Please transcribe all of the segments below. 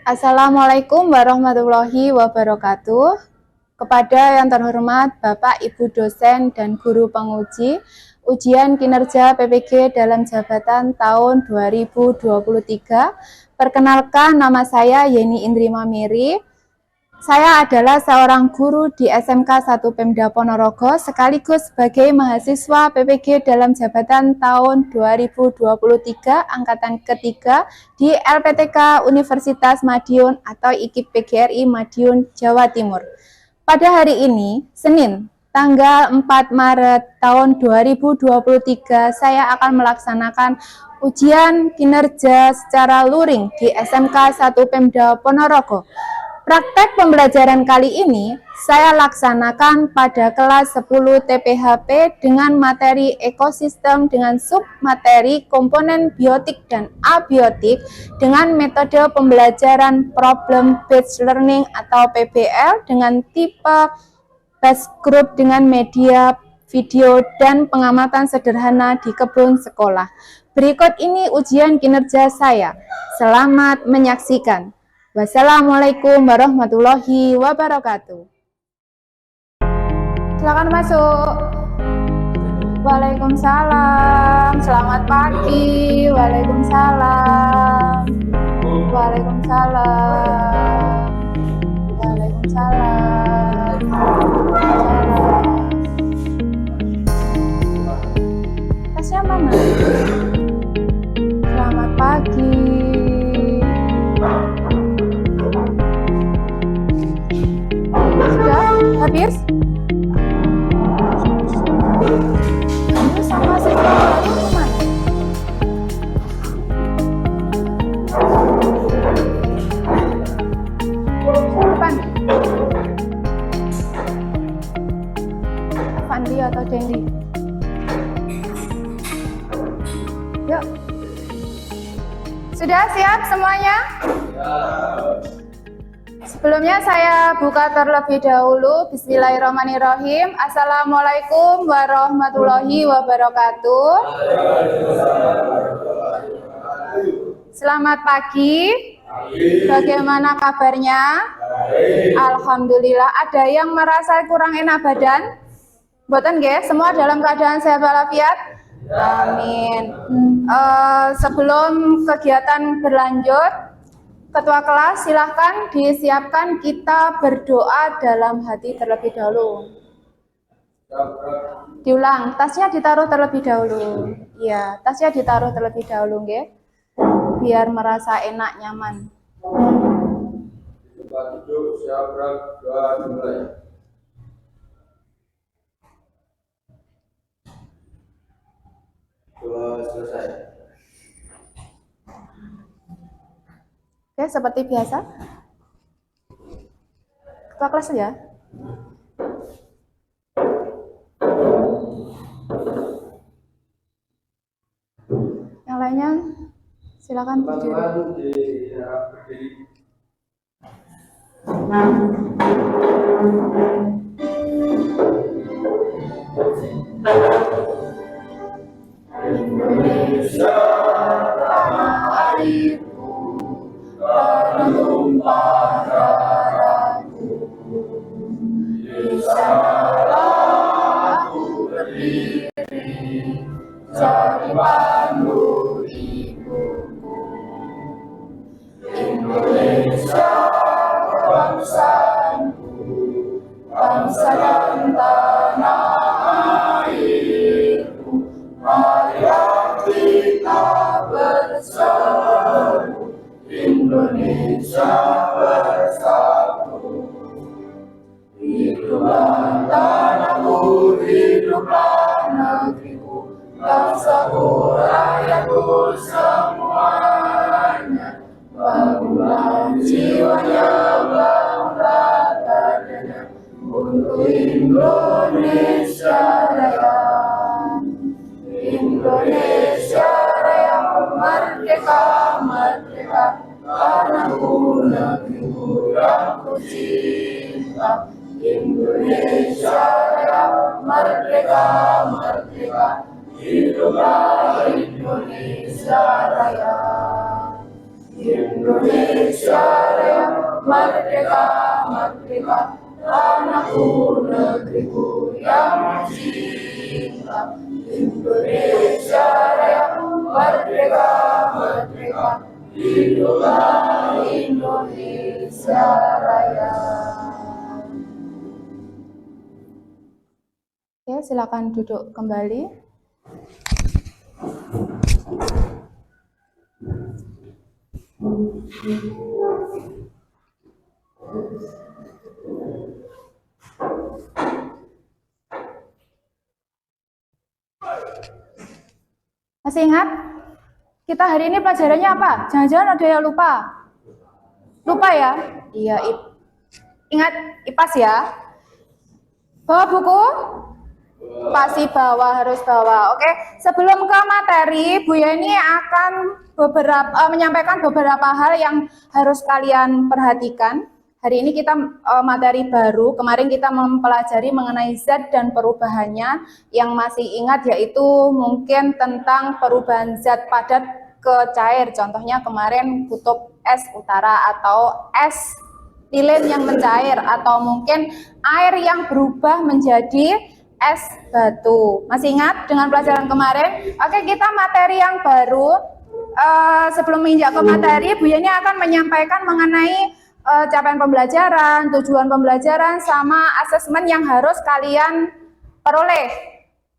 Assalamualaikum warahmatullahi wabarakatuh. Kepada yang terhormat Bapak Ibu dosen dan guru penguji ujian kinerja PPG dalam jabatan tahun 2023. Perkenalkan, nama saya Yeni Indrima Miri. Saya adalah seorang guru di SMK 1 Pemda Ponorogo sekaligus sebagai mahasiswa PPG dalam jabatan tahun 2023 angkatan ketiga di LPTK Universitas Madiun atau IKIP PGRI Madiun, Jawa Timur. Pada hari ini, Senin, tanggal 4 Maret tahun 2023, saya akan melaksanakan ujian kinerja secara luring di SMK 1 Pemda Ponorogo. Praktek pembelajaran kali ini saya laksanakan pada kelas 10 TPHP dengan materi ekosistem dengan submateri komponen biotik dan abiotik dengan metode pembelajaran problem based learning atau PBL dengan tipe base group dengan media video dan pengamatan sederhana di kebun sekolah. Berikut ini ujian kinerja saya. Selamat menyaksikan. Wassalamualaikum warahmatullahi wabarakatuh. Silakan masuk. Waalaikumsalam. Selamat pagi. Waalaikumsalam. Waalaikumsalam. Waalaikumsalam. Tasnya mana? Selamat pagi. Sudah habis? Ini sama sekolah kemana? Depan. Fandi atau Dendi? Yuk. Sudah siap semuanya? Sebelumnya saya buka terlebih dahulu. Bismillahirrahmanirrahim. Assalamualaikum warahmatullahi wabarakatuh. Selamat pagi. Bagaimana kabarnya? Alhamdulillah. Ada yang merasa kurang enak badan? Mboten nggih? Semua dalam keadaan sehat walafiat? Amin. Sebelum kegiatan berlanjut, Ketua kelas silahkan disiapkan kita berdoa dalam hati terlebih dahulu. Diulang, tasnya ditaruh terlebih dahulu. Iya, tasnya ditaruh terlebih dahulu, nggih. Biar merasa enak, nyaman. Tempat duduk, siap, doa dimulai. Doa selesai. Oke, seperti biasa. Ketua kelas ya. Yang lainnya silakan berdiri. Indonesia tanah airku, tanah tumpah darahku. Di sanalah aku berdiri, jadi pandu ibuku. Indonesia bangsaku, bangsa dan tanah airku. Marilah kita bersatu, Indonesia bersatu. Hiduplah tanahku, hiduplah negeriku, bangsaku, rakyatku semuanya. Bangunlah jiwanya, bangunlah badannya untuk Indonesia Raya. Indonesia Raya merdeka, merdeka, tanahku, negeriku yang ku cinta. Indonesia Raya merdeka, merdeka, hiduplah Indonesia Raya. Indonesia Raya, merdeka, merdeka, tanahku negeriku yang cinta. Indonesia Raya, merdeka, merdeka, hiduplah Indonesia Raya. Ya, silakan duduk kembali. Masih ingat? Kita hari ini pelajarannya apa? Jangan-jangan ada yang lupa? Lupa ya? Iya, ingat IPAS ya? Bawa buku? Pasti bawa, harus bawa. Oke, sebelum ke materi, Bu Yeni akan menyampaikan beberapa hal yang harus kalian perhatikan. Hari ini kita materi baru. Kemarin kita mempelajari mengenai zat dan perubahannya. Yang masih ingat yaitu mungkin tentang perubahan zat padat ke cair. Contohnya kemarin kutub es utara atau es tilen yang mencair, atau mungkin air yang berubah menjadi es batu. Masih ingat dengan pelajaran kemarin? Oke, kita materi yang baru. Sebelum menginjak ke materi, Bu Yeni akan menyampaikan mengenai capaian pembelajaran, tujuan pembelajaran, sama asesmen yang harus kalian peroleh.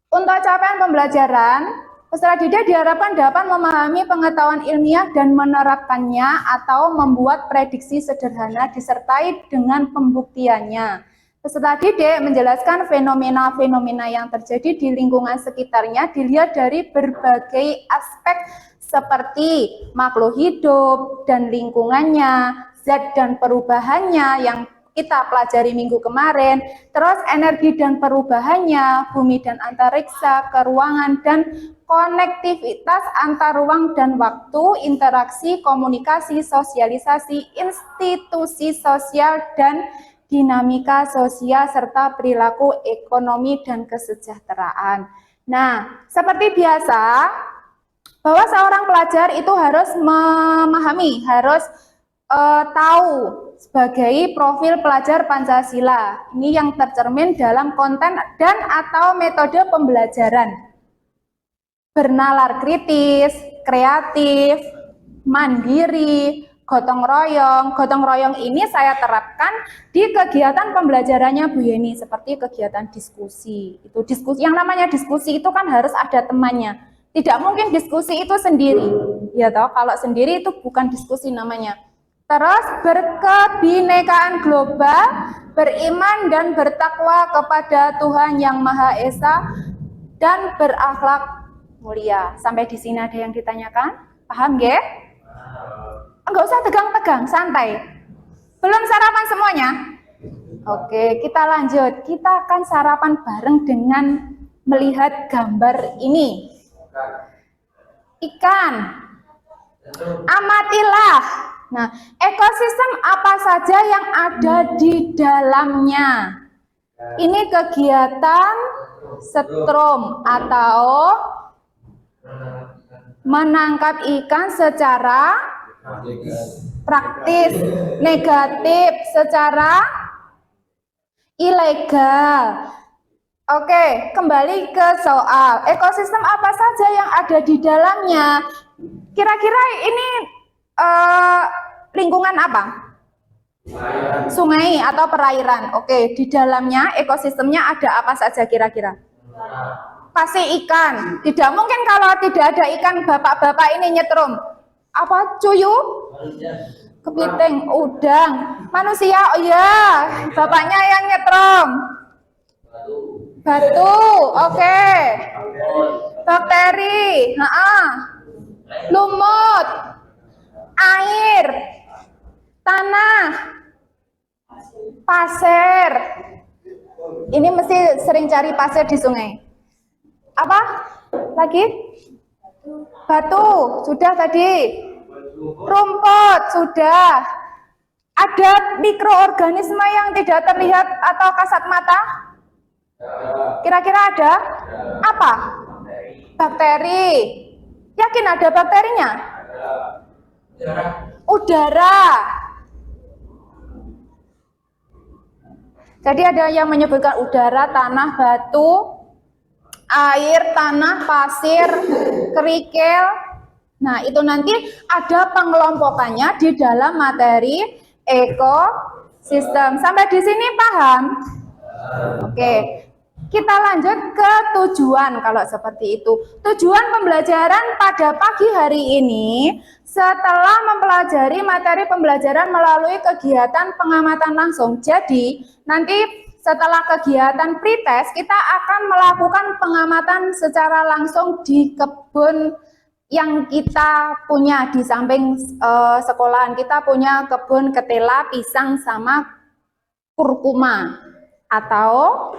Untuk capaian pembelajaran, peserta didik diharapkan dapat memahami pengetahuan ilmiah dan menerapkannya atau membuat prediksi sederhana disertai dengan pembuktiannya. Peserta didik menjelaskan fenomena-fenomena yang terjadi di lingkungan sekitarnya dilihat dari berbagai aspek seperti makhluk hidup dan lingkungannya, zat dan perubahannya yang kita pelajari minggu kemarin, terus energi dan perubahannya, bumi dan antariksa, keruangan dan konektivitas antar ruang dan waktu, interaksi, komunikasi, sosialisasi, institusi sosial dan dinamika sosial serta perilaku ekonomi dan kesejahteraan. Nah, seperti biasa, bahwa seorang pelajar itu harus memahami, harus tahu sebagai profil pelajar Pancasila. Ini yang tercermin dalam konten dan atau metode pembelajaran. Bernalar kritis, kreatif, mandiri, gotong royong. Gotong royong ini saya terapkan di kegiatan pembelajarannya Bu Yeni, seperti kegiatan diskusi. Itu diskusi, yang namanya diskusi itu kan harus ada temannya. Tidak mungkin diskusi itu sendiri. Ya toh, kalau sendiri itu bukan diskusi namanya. Terus berkebinekaan global, beriman dan bertakwa kepada Tuhan Yang Maha Esa, dan berakhlak mulia. Sampai di sini ada yang ditanyakan? Paham nggih? Enggak usah tegang-tegang, santai. Belum sarapan semuanya? Oke, kita lanjut. Kita akan sarapan bareng dengan melihat gambar ini. Ikan. Amatilah. Nah, ekosistem apa saja yang ada di dalamnya? Ini kegiatan setrum atau menangkap ikan secara praktis, negatif secara ilegal. Oke, kembali ke soal. Ekosistem apa saja yang ada di dalamnya? Kira-kira ini lingkungan apa? Sungai atau perairan. Oke, di dalamnya ekosistemnya ada apa saja kira-kira? Pasti ikan. Tidak mungkin kalau tidak ada ikan bapak-bapak ini nyetrum. Apa? Cuyu? Kepiting, udang. Manusia? Oh iya, bapaknya yang nyetrum. Batu. Oke. Bakteri. Lumut. Air, tanah, pasir. Ini mesti sering cari pasir di sungai. Apa? Lagi? Batu, sudah tadi. Rumput, sudah. Ada mikroorganisme yang tidak terlihat atau kasat mata? Kira-kira ada? Apa? Bakteri. Yakin ada bakterinya? udara. Jadi ada yang menyebutkan udara, tanah, batu, air, tanah, pasir, kerikil. Nah, itu nanti ada pengelompokannya di dalam materi ekosistem. Sampai di sini paham? Oke. Kita lanjut ke tujuan kalau seperti itu. Tujuan pembelajaran pada pagi hari ini setelah mempelajari materi pembelajaran melalui kegiatan pengamatan langsung. Jadi, nanti setelah kegiatan pretest kita akan melakukan pengamatan secara langsung di kebun yang kita punya di samping sekolahan. Kita punya kebun ketela, pisang sama kurkuma atau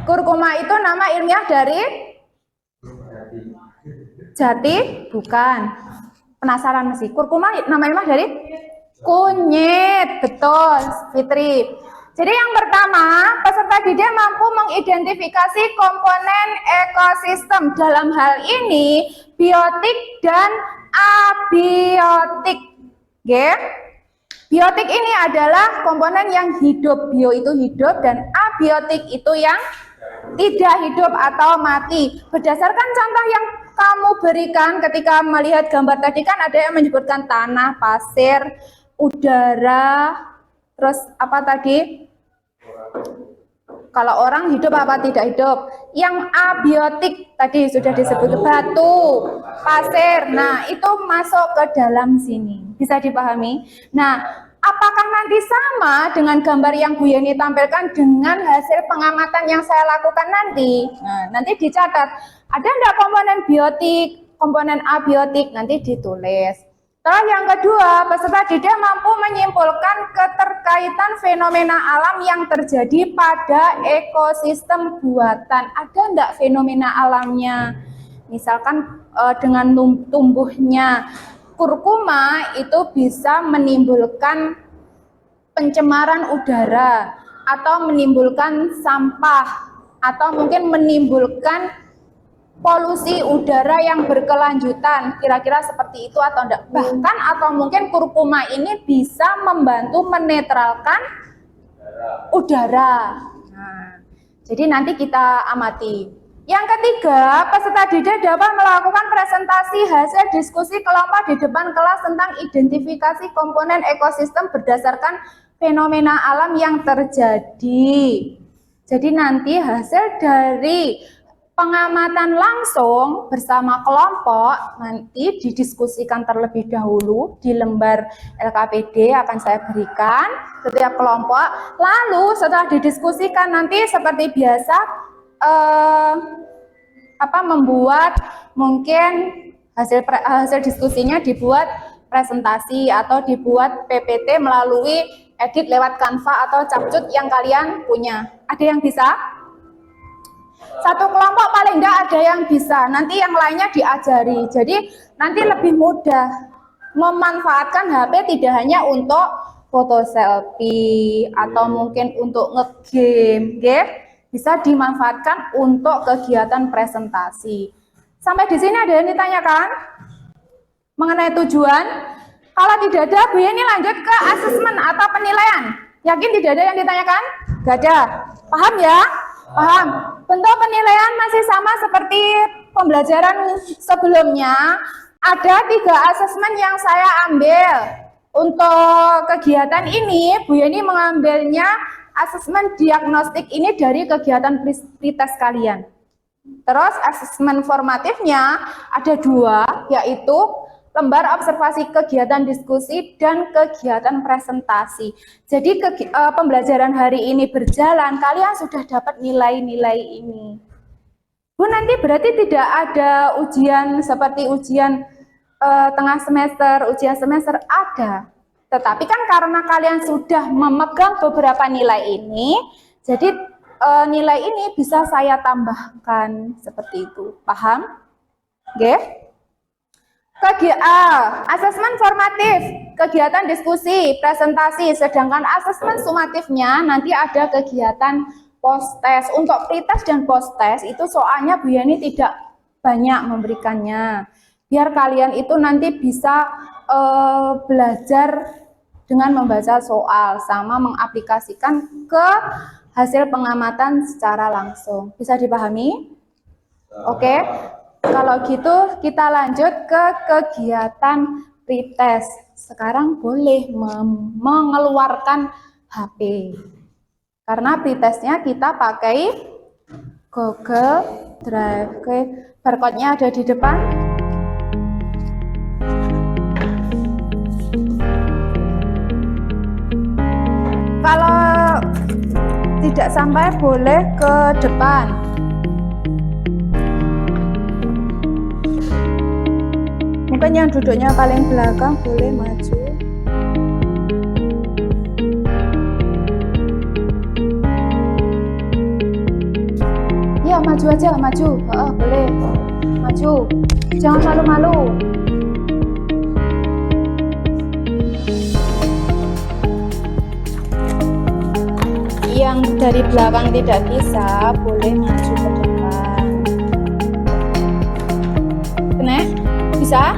kurkuma itu nama ilmiah dari jati, bukan. Penasaran masih? Kurkuma nama ilmiah dari kunyit, betul, Fitri. Jadi yang pertama, peserta didik mampu mengidentifikasi komponen ekosistem. Dalam hal ini, biotik dan abiotik. Oke? Biotik ini adalah komponen yang hidup. Bio itu hidup dan abiotik itu yang tidak hidup atau mati. Berdasarkan contoh yang kamu berikan ketika melihat gambar tadi kan ada yang menyebutkan tanah, pasir, udara, terus apa tadi? Kalau orang hidup apa tidak hidup? Yang abiotik tadi sudah disebut batu, pasir. Nah, itu masuk ke dalam sini. Bisa dipahami? Nah, apakah nanti sama dengan gambar yang Bu Yeni tampilkan dengan hasil pengamatan yang saya lakukan nanti? Nah, nanti dicatat. Ada enggak komponen biotik, komponen abiotik? Nanti ditulis. Terus yang kedua, peserta didik mampu menyimpulkan keterkaitan fenomena alam yang terjadi pada ekosistem buatan. Ada enggak fenomena alamnya? Misalkan dengan tumbuhnya kurkuma itu bisa menimbulkan pencemaran udara atau menimbulkan sampah atau mungkin menimbulkan polusi udara yang berkelanjutan, kira-kira seperti itu atau enggak? Bahkan atau mungkin kurkuma ini bisa membantu menetralkan udara. Nah, jadi nanti kita amati. Yang ketiga, peserta didik dapat melakukan presentasi hasil diskusi kelompok di depan kelas tentang identifikasi komponen ekosistem berdasarkan fenomena alam yang terjadi. Jadi nanti hasil dari pengamatan langsung bersama kelompok nanti didiskusikan terlebih dahulu di lembar LKPD akan saya berikan setiap kelompok. Lalu setelah didiskusikan nanti seperti biasa membuat mungkin hasil diskusinya dibuat presentasi atau dibuat PPT melalui edit lewat Canva atau Capcut yang kalian punya. Ada yang bisa? Satu kelompok paling enggak ada yang bisa, nanti yang lainnya diajari. Jadi nanti lebih mudah memanfaatkan HP tidak hanya untuk foto selfie atau mungkin untuk ngegame, bisa dimanfaatkan untuk kegiatan presentasi. Sampai di sini ada yang ditanyakan mengenai tujuan? Kalau tidak ada, Bu Yeni lanjut ke asesmen atau penilaian. Yakin tidak ada yang ditanyakan? Gak ada. Paham ya? Paham. Bentuk penilaian masih sama seperti pembelajaran sebelumnya. Ada 3 asesmen yang saya ambil. Untuk kegiatan ini, Bu Yeni mengambilnya asesmen diagnostik ini dari kegiatan pretest kalian. Terus asesmen formatifnya ada 2, yaitu lembar observasi kegiatan diskusi dan kegiatan presentasi. Jadi pembelajaran hari ini berjalan, kalian sudah dapat nilai-nilai ini. Bu, nanti berarti tidak ada ujian seperti ujian tengah semester, ujian semester ada. Tetapi kan karena kalian sudah memegang beberapa nilai ini, jadi nilai ini bisa saya tambahkan seperti itu. Paham? Oke? Asesmen formatif, kegiatan diskusi, presentasi, sedangkan asesmen sumatifnya nanti ada kegiatan post-test. Untuk pretest dan post-test itu soalnya Bu Yani tidak banyak memberikannya. Biar kalian itu nanti bisa belajar dengan membaca soal sama mengaplikasikan ke hasil pengamatan secara langsung. Bisa dipahami? Oke. Kalau gitu kita lanjut ke kegiatan pretest. Sekarang boleh mengeluarkan HP. Karena pretestnya kita pakai Google Drive. Oke, barcode-nya ada di depan. Kalau tidak sampai boleh ke depan. Mungkin yang duduknya paling belakang boleh maju. Ya, maju aja, maju. Boleh. Maju. Jangan malu-malu. Yang dari belakang tidak bisa, boleh maju ke depan. Kena? Bisa?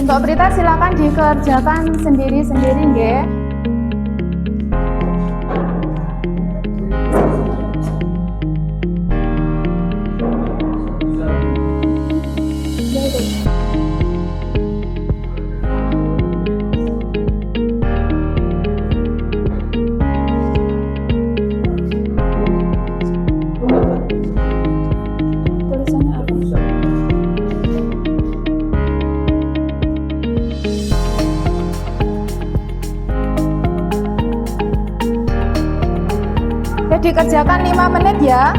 Untuk berita silakan dikerjakan sendiri-sendiri, nggih. Tulisannya apa? Dikerjakan 5 menit ya.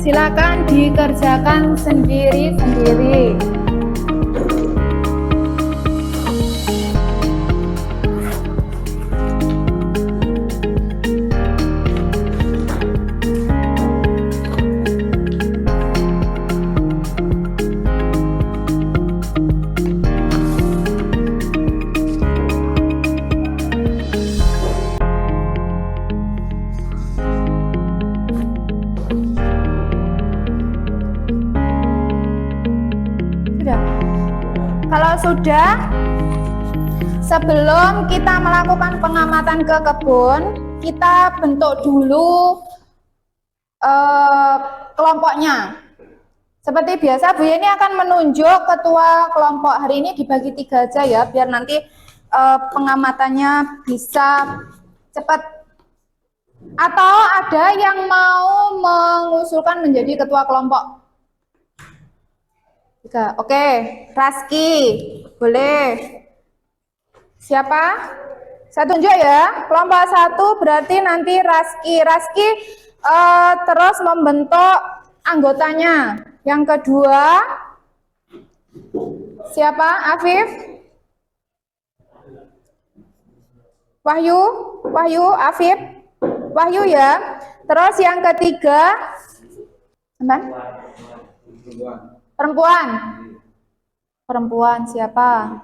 Silakan dikerjakan sendiri-sendiri. Kalau sudah, sebelum kita melakukan pengamatan ke kebun, kita bentuk dulu kelompoknya. Seperti biasa, Bu Yeni akan menunjuk ketua kelompok. Hari ini dibagi 3 aja ya, biar nanti pengamatannya bisa cepat. Atau ada yang mau mengusulkan menjadi ketua kelompok? Oke, Raski, boleh. Siapa? Saya tunjuk ya. Kelompok 1 berarti nanti Raski. Raski terus membentuk anggotanya. Yang kedua, siapa? Afif? Wahyu, Afif? Wahyu ya. Terus yang ketiga, Perempuan siapa?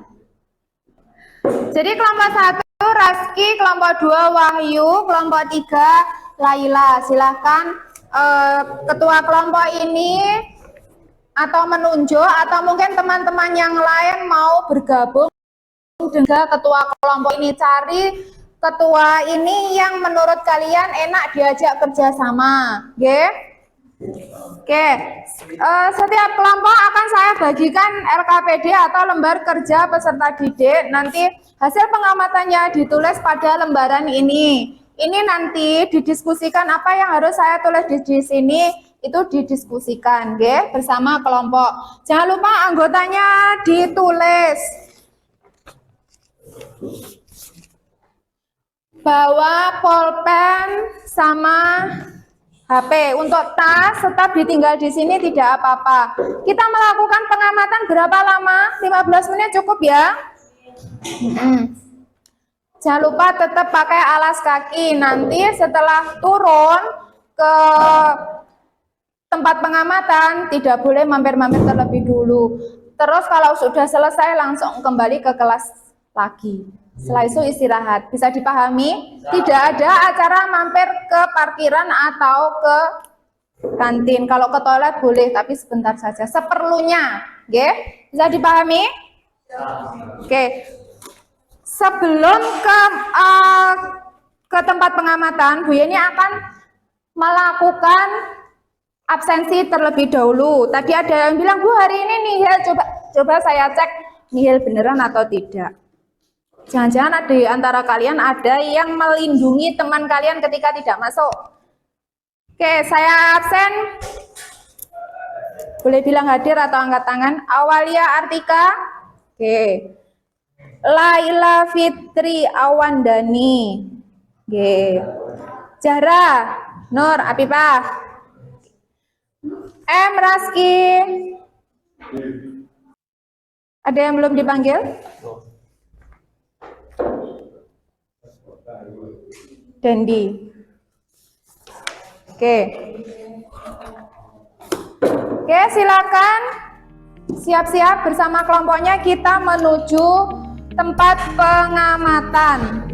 Jadi kelompok 1 Raski, kelompok 2 Wahyu, kelompok 3 Laila. Silahkan ketua kelompok ini atau menunjuk, atau mungkin teman-teman yang lain mau bergabung dengan ketua kelompok ini. Cari ketua ini yang menurut kalian enak diajak kerjasama, oke? Oke, setiap kelompok akan saya bagikan LKPD atau lembar kerja peserta didik. Nanti hasil pengamatannya ditulis pada lembaran ini. Ini nanti didiskusikan apa yang harus saya tulis di sini, itu didiskusikan, oke, bersama kelompok. Jangan lupa anggotanya ditulis. Bawa pulpen sama HP. Untuk tas tetap ditinggal di sini, tidak apa-apa. Kita melakukan pengamatan berapa lama? 15 menit cukup ya? Jangan lupa tetap pakai alas kaki. Nanti setelah turun ke tempat pengamatan, tidak boleh mampir-mampir terlebih dulu. Terus kalau sudah selesai langsung kembali ke kelas lagi. Setelah itu istirahat. Bisa dipahami? Tidak ada acara mampir ke parkiran atau ke kantin. Kalau ke toilet boleh, tapi sebentar saja. Seperlunya. Oke? Bisa dipahami? Oke. Sebelum ke tempat pengamatan, Bu Yeni akan melakukan absensi terlebih dahulu. Tadi ada yang bilang, Bu hari ini nihil, coba saya cek nihil beneran atau tidak. Jangan-jangan ada di antara kalian ada yang melindungi teman kalian ketika tidak masuk. Oke, saya absen. Boleh bilang hadir atau angkat tangan. Awalia Artika. Oke. Laila Fitri Awandani. Oke. Jara Nur Apipah. M Raski. Ada yang belum dipanggil? Dendi. Oke. Oke, silakan siap-siap bersama kelompoknya kita menuju tempat pengamatan.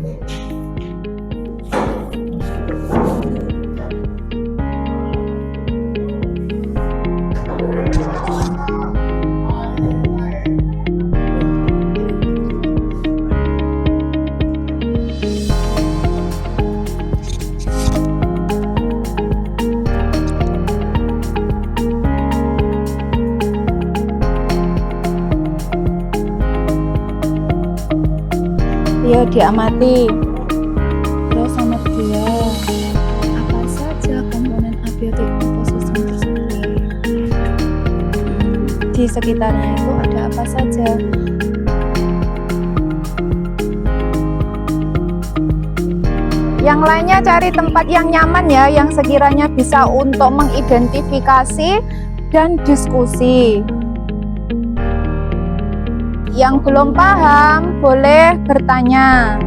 Ya, diamati. Terus nomor 2, apa saja komponen abiotik ekosistem tersebut? Di sekitarnya itu ada apa saja? Yang lainnya cari tempat yang nyaman ya, yang sekiranya bisa untuk mengidentifikasi dan diskusi. Yang belum paham boleh bertanya.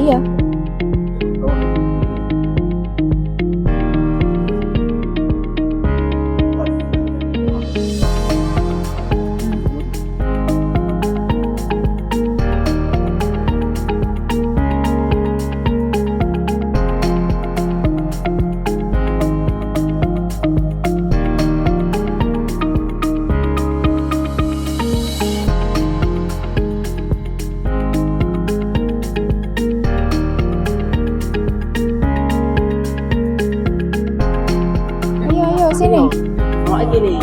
Iya. Sini. Oh, gini.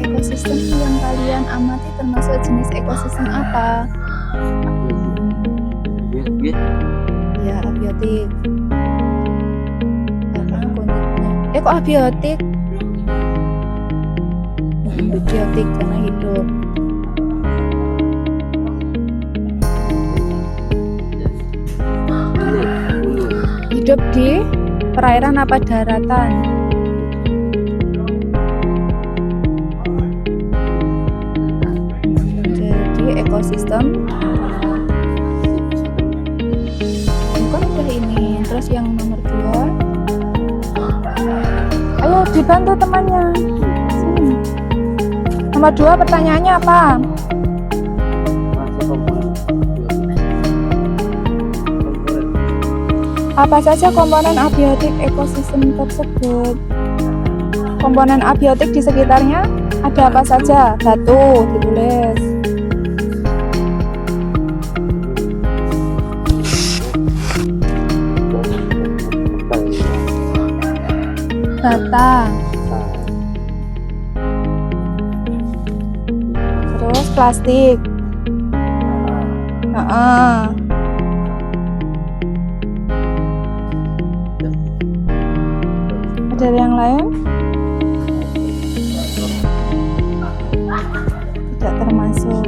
Ekosistem yang kalian amati termasuk jenis ekosistem apa? Ya, abiotik. Karena kondisinya. Kok abiotik? Biotik karena hidup. Hidup di perairan apa daratan? Jadi ekosistem bukan udah ini. Terus yang nomor 2, ayo dibantu temannya. Sini. Nomor 2 pertanyaannya apa? Apa saja komponen abiotik ekosistem tersebut? Komponen abiotik di sekitarnya ada apa saja? Batu ditulis. Bata. Terus plastik. Ada yang lain? masuk.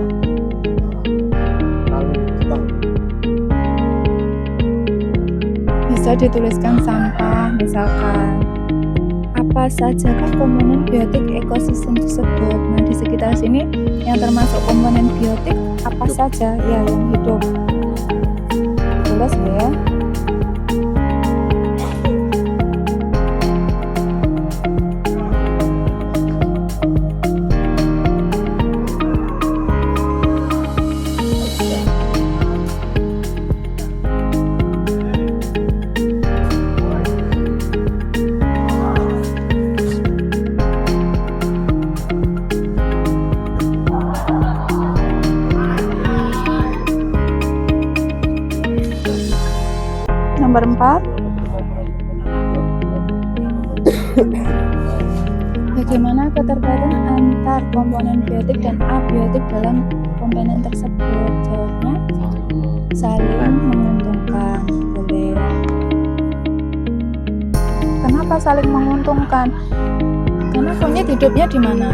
Bisa dituliskan sampah, misalkan apa sajakah komponen biotik ekosistem tersebut. Nah, di sekitar sini yang termasuk komponen biotik apa saja ya yang hidup. Tulis ya. Nomor 4. Bagaimana keterkaitan antar komponen biotik dan abiotik dalam komponen tersebut? Jawabnya saling menguntungkan. Boleh. Kenapa saling menguntungkan? Karena kunyit hidupnya di mana?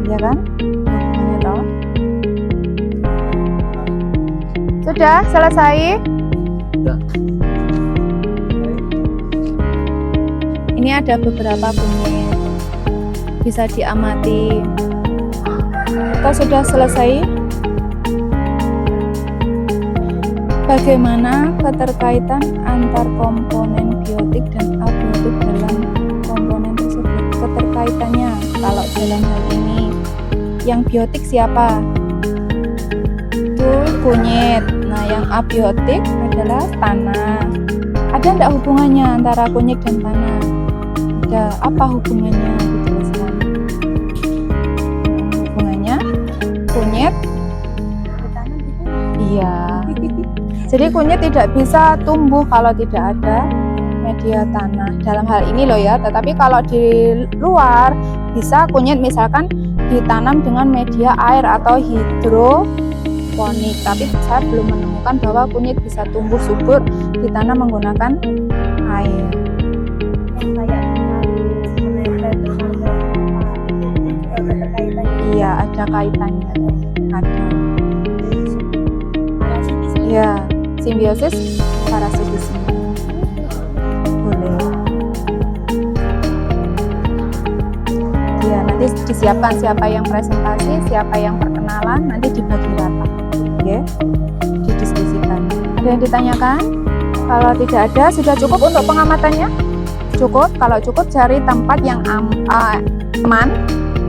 Ya kan? Hubungannya tahu? Sudah selesai? Ini ada beberapa kunyit, bisa diamati. Kita sudah selesai. Bagaimana keterkaitan antar komponen biotik dan abiotik dalam komponen tersebut? Keterkaitannya, kalau dalam hal ini, yang biotik siapa? Itu kunyit. Nah, yang abiotik adalah tanah. Ada enggak hubungannya antara kunyit dan tanah? Ada. Apa hubungannya? Dituliskan. Hubungannya kunyit. Iya. Jadi kunyit tidak bisa tumbuh kalau tidak ada media tanah. Dalam hal ini loh ya. Tetapi kalau di luar bisa kunyit misalkan ditanam dengan media air atau hidroponik. Tapi saya belum menemukan bahwa kunyit bisa tumbuh subur ditanam menggunakan air. Iya, ada kaitannya. Ada. Ya, simbiosis parasitisme. Boleh. Ya, nanti disiapkan siapa yang presentasi, siapa yang perkenalan, nanti dibagi rata. Ya, didiskusikan. Ada yang ditanyakan? Kalau tidak ada, sudah cukup untuk pengamatannya? Cukup. Kalau cukup, cari tempat yang aman,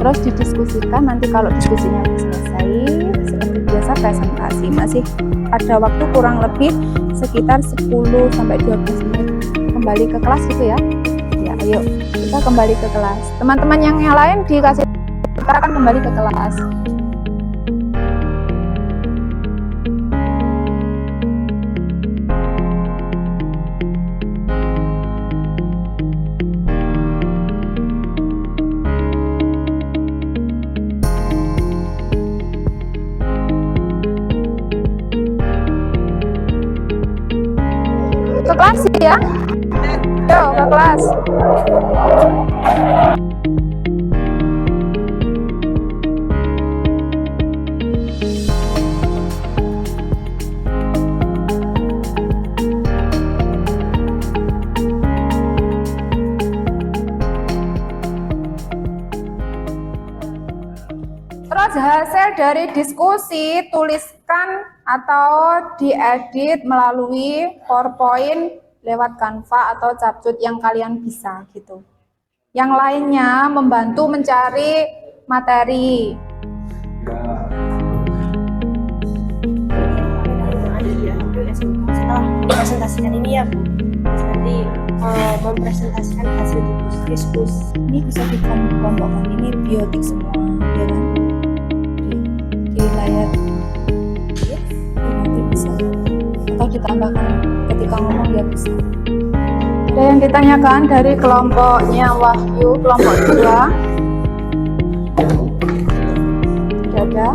terus didiskusikan. Nanti kalau diskusinya selesai, seperti biasa presentasi. Masih ada waktu kurang lebih sekitar 10-12 menit. Kembali ke kelas gitu ya. Ya, ayo kita kembali ke kelas. Teman-teman yang lain dikasih, kita akan kembali ke kelas. Ke kelas ya. Yuk ke kelas. Terus hasil dari diskusi tuliskan atau diedit melalui PowerPoint lewat Canva atau Capcut yang kalian bisa gitu. Yang lainnya membantu mencari materi. Setelah presentasikan ini ya Bu, terus nanti mempresentasikan hasil diskusi. Ini bisa dikelompokkan, ini biotik semua, ya kan? Di layar nanti bisa, atau ditambahkan ketika ngomong ya bisa. Ada yang ditanyakan dari kelompoknya Wahyu, kelompok 2? Tidak ada?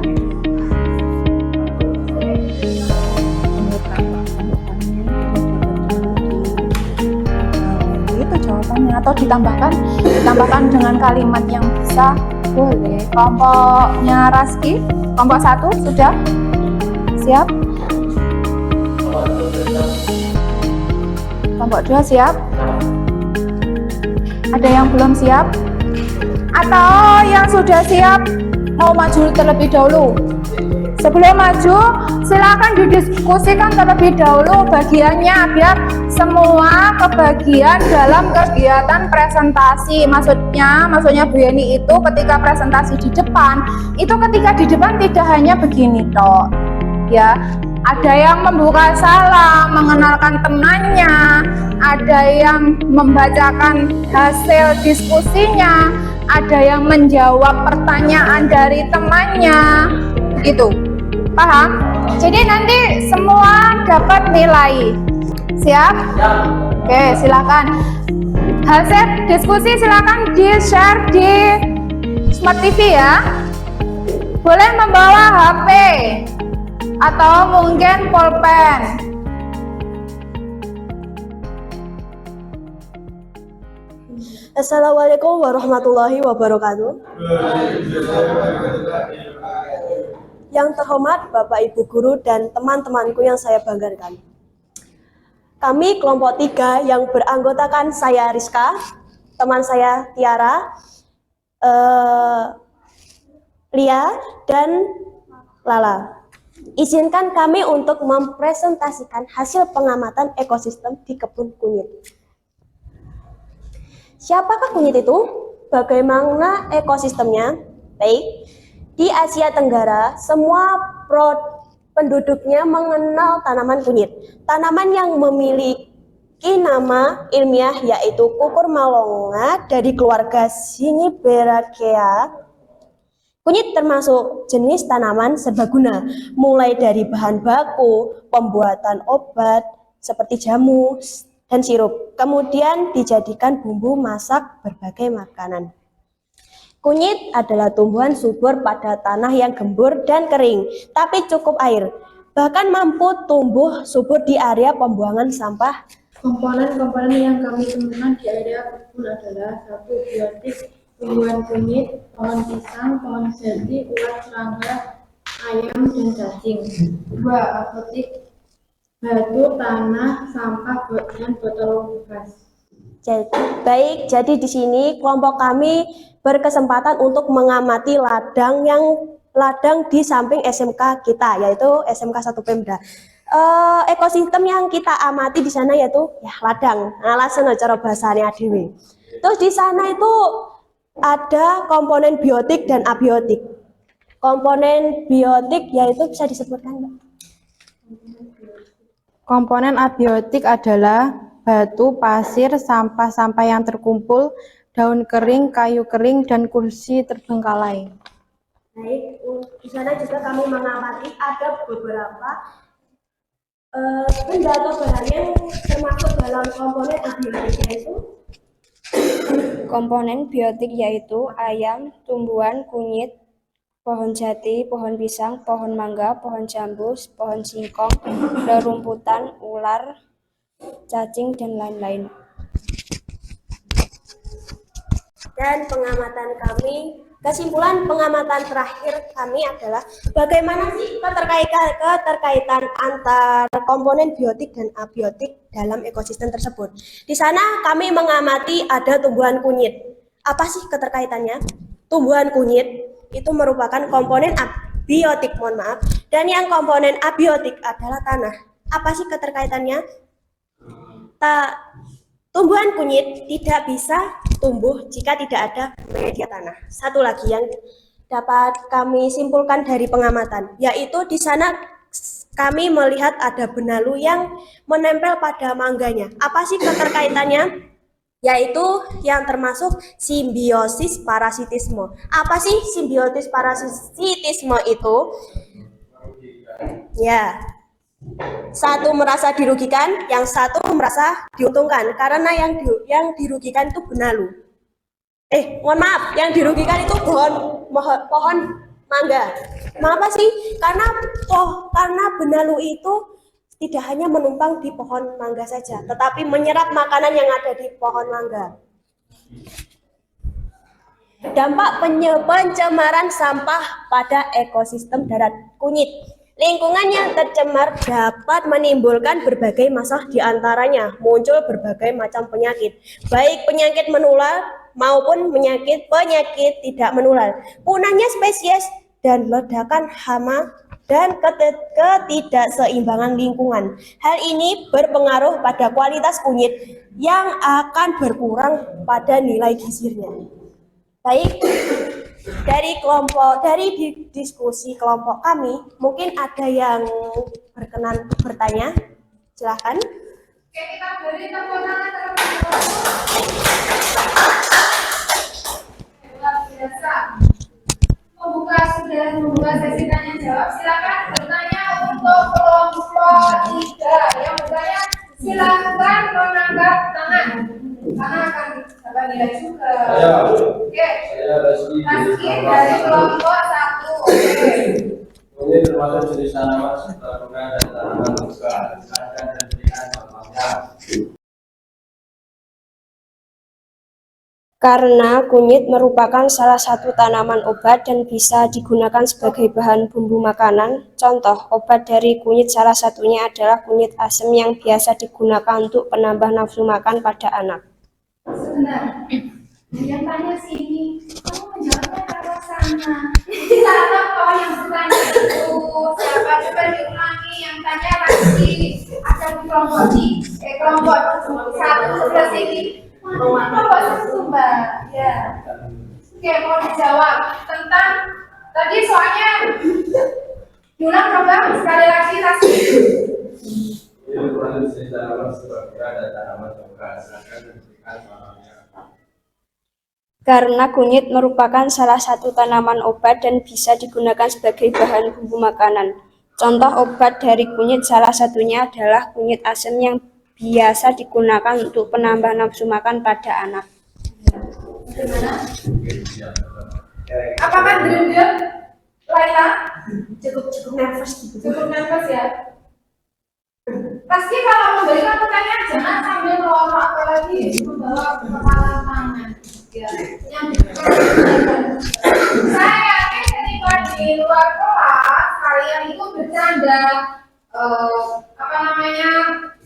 Itu jawabannya, atau ditambahkan dengan kalimat yang bisa Boleh. Kelompoknya Raski, kelompok 1 sudah siap? Kelompok 2 siap? Ada yang belum siap? Atau yang sudah siap mau maju terlebih dahulu? Sebelum maju, silakan didiskusikan terlebih dahulu bagiannya biar semua kebagian dalam kegiatan presentasi. Maksudnya Bu Yeni itu ketika presentasi di depan, itu ketika di depan tidak hanya begini toh. Ya, ada yang membuka salam, mengenalkan temannya, ada yang membacakan hasil diskusinya, ada yang menjawab pertanyaan dari temannya, gitu. Paham? Jadi nanti semua dapat nilai. Siap? Oke, silakan. Hasil diskusi silakan di-share di Smart TV ya. Boleh membawa HP atau mungkin pulpen. Assalamualaikum warahmatullahi wabarakatuh. Yang terhormat Bapak Ibu Guru dan teman-temanku yang saya banggakan. Kami kelompok 3 yang beranggotakan saya Rizka, teman saya Tiara, Lia, dan Lala. Izinkan kami untuk mempresentasikan hasil pengamatan ekosistem di kebun kunyit. Siapakah kunyit itu? Bagaimana ekosistemnya? Baik, di Asia Tenggara, semua penduduknya mengenal tanaman kunyit. Tanaman yang memiliki nama ilmiah yaitu kukur malonga dari keluarga Zingiberacea. Kunyit termasuk jenis tanaman serbaguna, mulai dari bahan baku, pembuatan obat seperti jamu dan sirup, kemudian dijadikan bumbu masak berbagai makanan. Kunyit adalah tumbuhan subur pada tanah yang gembur dan kering, tapi cukup air. Bahkan mampu tumbuh subur di area pembuangan sampah. Komponen-komponen yang kami temukan di area kebun adalah 1. Biotik, tumbuhan kunyit, pohon pisang, pohon jati, ulat serangga, ayam, dan cacing. 2. Apotik, batu, tanah, sampah, dan botol bekas. Baik, jadi di sini kelompok kami berkesempatan untuk mengamati ladang di samping SMK kita, yaitu SMK 1 Pemda. Ekosistem yang kita amati di sana yaitu ya ladang. Nah, langsung cara bahasanya dewe. Terus di sana itu ada komponen biotik dan abiotik. Komponen biotik yaitu bisa disebutkan, Mbak? Komponen abiotik adalah batu, pasir, sampah-sampah yang terkumpul, daun kering, kayu kering, dan kursi terbengkalai. Baik, di sana juga kami mengamati ada beberapa benda atau barang yang termasuk dalam komponen abiotik yaitu komponen biotik yaitu ayam, tumbuhan, kunyit, pohon jati, pohon pisang, pohon mangga, pohon jambu, pohon singkong, rerumputan, ular, cacing, dan lain-lain. Dan pengamatan kami, kesimpulan pengamatan terakhir kami adalah bagaimana sih keterkaitan antar komponen biotik dan abiotik dalam ekosistem tersebut. Di sana kami mengamati ada tumbuhan kunyit. Apa sih keterkaitannya? Tumbuhan kunyit itu merupakan komponen abiotik, mohon maaf, dan yang komponen abiotik adalah tanah. Apa sih keterkaitannya? Tumbuhan kunyit tidak bisa tumbuh jika tidak ada media tanah. Satu lagi yang dapat kami simpulkan dari pengamatan, yaitu di sana kami melihat ada benalu yang menempel pada mangganya. Apa sih keterkaitannya? Yaitu yang termasuk simbiosis parasitisme. Apa sih simbiosis parasitisme itu? Ya, satu merasa dirugikan, yang satu merasa diuntungkan karena yang dirugikan itu benalu. Mohon maaf, yang dirugikan itu pohon mangga. Kenapa sih? Karena benalu itu tidak hanya menumpang di pohon mangga saja, tetapi menyerap makanan yang ada di pohon mangga. Dampak pencemaran sampah pada ekosistem darat. Kunyit. Lingkungan yang tercemar dapat menimbulkan berbagai masalah, diantaranya muncul berbagai macam penyakit, baik penyakit menular maupun penyakit tidak menular, punahnya spesies dan ledakan hama dan ketidakseimbangan lingkungan. Hal ini berpengaruh pada kualitas kunyit yang akan berkurang pada nilai gizinya. Baik, dari diskusi kelompok kami, mungkin ada yang berkenan bertanya, silahkan. Oke, kita beri tepuk tangan terlebih dahulu. Sudah membuka sesi tanya jawab. Silakan bertanya untuk kelompok 3. Yang bertanya silakan mengangkat tangan karena akan dapat nilai juga. Oke. Rizky dari kelompok 1. Oke. Ini termasuk jenis tanaman serbaguna dan tanaman buka. Silakan diberikan contohnya. Karena kunyit merupakan salah satu tanaman obat dan bisa digunakan sebagai bahan bumbu makanan. Contoh obat dari kunyit salah satunya adalah kunyit asem yang biasa digunakan untuk penambah nafsu makan pada anak. Sebentar. Yang tanya sini, kamu menjawabnya ke arah sana. Silakan kalau yang bertanya itu siapa, coba diulangi. Yang tanya lagi ada di kelompok kelompok 1 sebelah sini. Kelompok 1 Mbak. Ya. Oke, mau dijawab tentang tadi soalnya diulang coba sekali lagi Rasi. Ini termasuk jenis tanaman serbaguna dan tanaman buka. Silakan diberikan contohnya. Karena kunyit merupakan salah satu tanaman obat dan bisa digunakan sebagai bahan bumbu makanan. Contoh obat dari kunyit salah satunya adalah kunyit asem yang biasa digunakan untuk penambah nafsu makan pada anak. Bagaimana? Apakah dendam, Laila? Cukup nervous gitu. Cukup nervous ya? Pasti kalau memberikan pertanyaan jangan sambil melorot apalagi membawa kepala tangan. Ya. Saya yakin ketika di luar kelas kalian itu bercanda,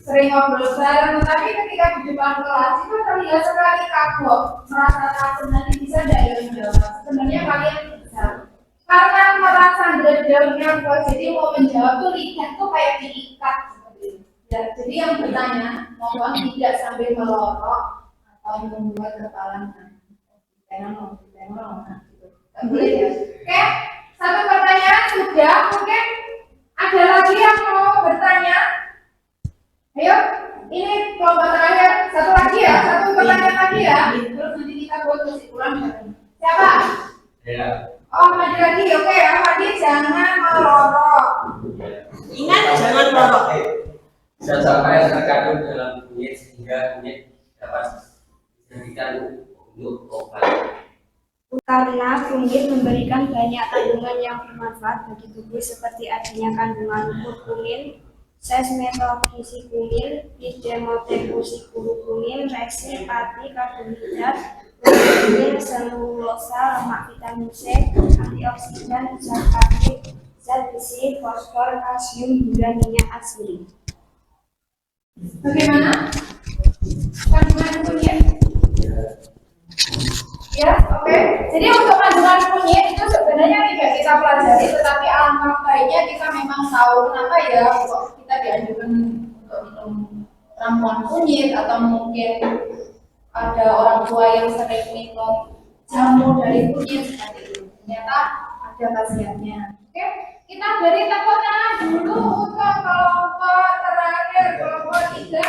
sering ngobrol bareng, tapi ketika di depan kelas itu terlihat sekali kagok, merasa takut nanti bisa tidak yang menjawab. Sebenarnya kalian bisa, karena merasa dendamnya jadi mau menjawab tuh lidah tuh kayak diikat seperti itu. Ya, jadi yang bertanya mohon tidak sambil melorot atau membuat kepala tengok, gitu. Nggak boleh ya. Oke, satu pertanyaan sudah, mungkin ada lagi yang mau bertanya? Ayo, ini kelompok terakhir, satu lagi ya, satu pertanyaan lagi ya. Terus nanti kita buat kesimpulan. Siapa? Ya. Oh, maju lagi, oke ya. Tadi jangan melorot. Ingat, jangan melorot. Zat-zat yang terkandung dalam kunyit sehingga kunyit dapat dijadikan untuk obat. Karena kunyit memberikan banyak kandungan yang bermanfaat bagi tubuh seperti adanya kandungan kurkumin, sesmetokisikumin, pidemotekusikumin, resin, pati, karbohidrat, protein, selulosa, lemak, vitamin C, antioksidan, zat aktif, zat besi, fosfor, kalsium, hingga minyak asli. Bagaimana? Kandungan kunyit? Ya, oke. Jadi untuk kandungan kunyit itu sebenarnya tidak kita pelajari, tetapi alangkah baiknya kita memang tahu kenapa ya kok kita dianjurkan untuk minum ramuan kunyit, atau mungkin ada orang tua yang sering minum jamu dari kunyit seperti itu. Ternyata ada khasiatnya. Oke, kita beri tepuk tangan dulu untuk kelompok terakhir, kelompok 3.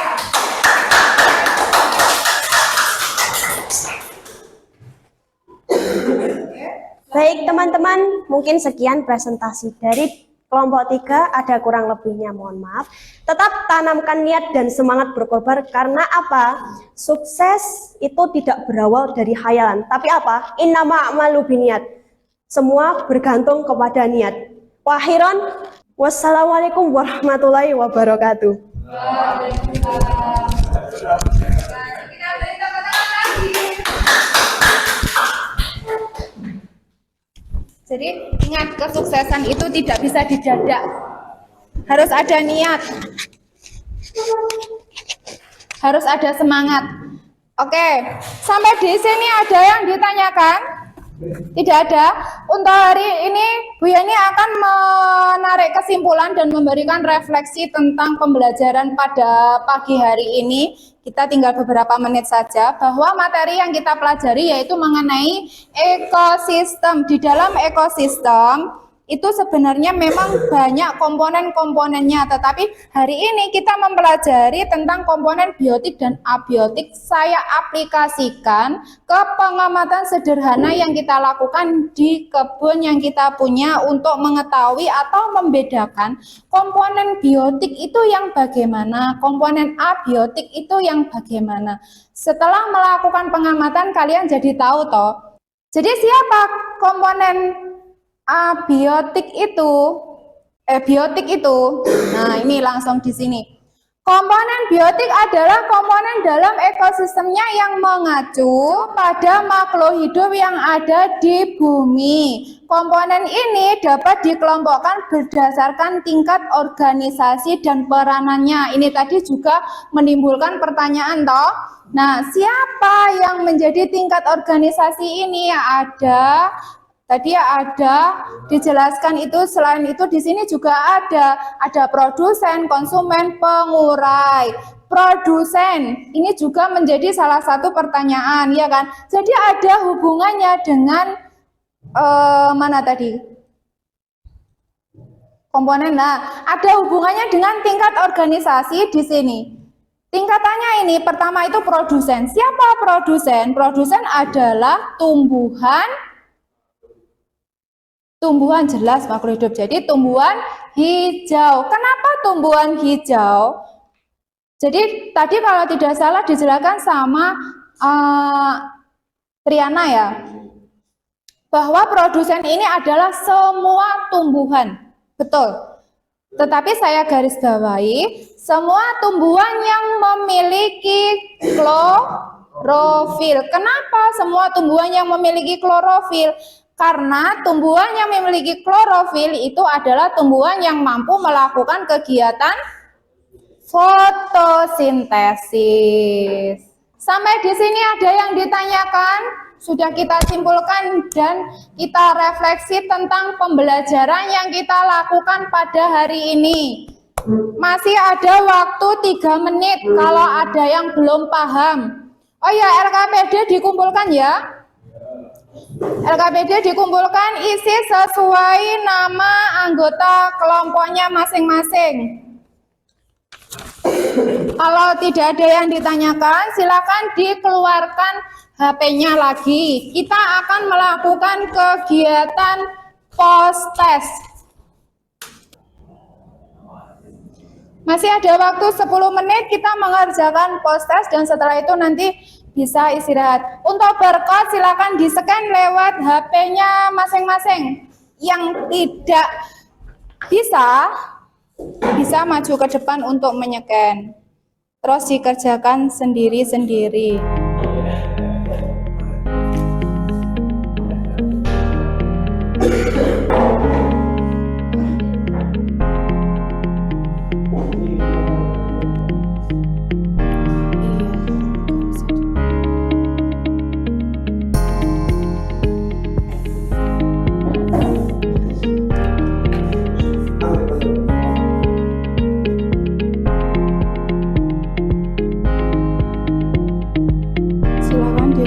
Baik teman-teman, mungkin sekian presentasi dari kelompok 3, ada kurang lebihnya mohon maaf. Tetap tanamkan niat dan semangat berkobar, karena apa? Sukses itu tidak berawal dari khayalan, tapi apa? Innama a'malu binniyat. Semua bergantung kepada niat. Wakhiron, wassalamualaikum warahmatullahi wabarakatuh. Kita beri tepuk tangan lagi. Jadi ingat, kesuksesan itu tidak bisa didadak. Harus ada niat. Harus ada semangat. Oke, sampai di sini ada yang ditanyakan? Tidak ada. Untuk hari ini Bu Yani akan menarik kesimpulan dan memberikan refleksi tentang pembelajaran pada pagi hari ini. Kita tinggal beberapa menit saja, bahwa materi yang kita pelajari yaitu mengenai ekosistem. Di dalam ekosistem itu sebenarnya memang banyak komponen-komponennya, tetapi hari ini kita mempelajari tentang komponen biotik dan abiotik. Saya aplikasikan ke pengamatan sederhana yang kita lakukan di kebun yang kita punya untuk mengetahui atau membedakan komponen biotik itu yang bagaimana, komponen abiotik itu yang bagaimana. Setelah melakukan pengamatan kalian jadi tahu toh. Jadi siapa komponen abiotik itu, biotik itu. Nah, ini langsung di sini. Komponen biotik adalah komponen dalam ekosistemnya yang mengacu pada makhluk hidup yang ada di bumi. Komponen ini dapat dikelompokkan berdasarkan tingkat organisasi dan peranannya. Ini tadi juga menimbulkan pertanyaan toh. Nah, siapa yang menjadi tingkat organisasi ini? Tadi ada dijelaskan itu. Selain itu di sini juga ada produsen, konsumen, pengurai. Produsen ini juga menjadi salah satu pertanyaan, ya kan? Jadi ada hubungannya dengan mana tadi? Komponen. Nah, ada hubungannya dengan tingkat organisasi di sini. Tingkatannya ini pertama itu produsen. Siapa produsen? Produsen adalah tumbuhan jelas makhluk hidup. Jadi tumbuhan hijau. Kenapa tumbuhan hijau? Jadi tadi kalau tidak salah dijelaskan sama Triana ya, bahwa produsen ini adalah semua tumbuhan. Betul. Tetapi saya garis bawahi, semua tumbuhan yang memiliki klorofil. Kenapa semua tumbuhan yang memiliki klorofil? Karena tumbuhan yang memiliki klorofil itu adalah tumbuhan yang mampu melakukan kegiatan fotosintesis. Sampai di sini ada yang ditanyakan? Sudah kita simpulkan dan kita refleksi tentang pembelajaran yang kita lakukan pada hari ini. Masih ada waktu 3 menit kalau ada yang belum paham. Oh ya, LKPD dikumpulkan ya. LKPD dikumpulkan, isi sesuai nama anggota kelompoknya masing-masing. Kalau tidak ada yang ditanyakan, silakan dikeluarkan HP-nya lagi. Kita akan melakukan kegiatan post-test. Masih ada waktu 10 menit kita mengerjakan post-test dan setelah itu nanti bisa istirahat. Untuk barcode silakan di-scan lewat HP-nya masing-masing. Yang tidak bisa maju ke depan untuk menyekan. Terus dikerjakan sendiri-sendiri.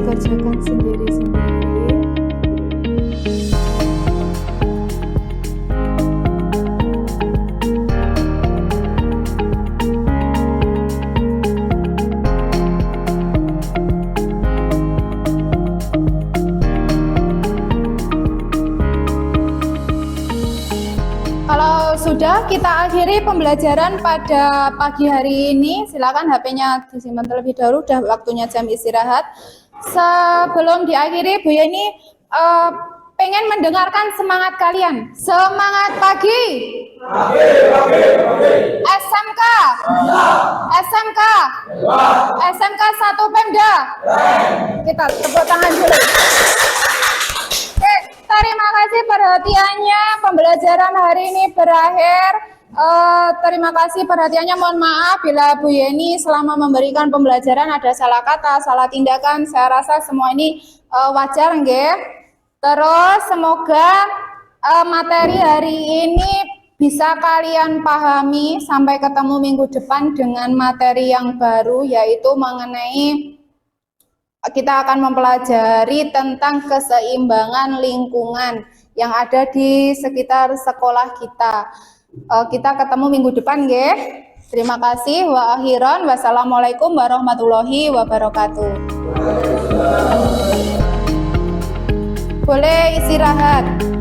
Kerjakan sendiri-sendiri. Kalau sudah, kita akhiri pembelajaran pada pagi hari ini. Silakan HP-nya disimpan terlebih dahulu, udah waktunya jam istirahat. Sebelum diakhiri, Bu Yani pengen mendengarkan semangat kalian. Semangat pagi. SMK. SMK. SMK 1 Pemda. Kita tepuk tangan dulu. Oke, terima kasih perhatiannya. Pembelajaran hari ini berakhir. Terima kasih perhatiannya. Mohon maaf bila Bu Yeni selama memberikan pembelajaran ada salah kata, salah tindakan. Saya rasa semua ini wajar, nggih. Terus semoga materi hari ini bisa kalian pahami sampai ketemu minggu depan dengan materi yang baru, yaitu mengenai kita akan mempelajari tentang keseimbangan lingkungan yang ada di sekitar sekolah kita. Kita ketemu minggu depan, nggih. Terima kasih. Wa akhiran wassalamualaikum warahmatullahi wabarakatuh. Boleh istirahat.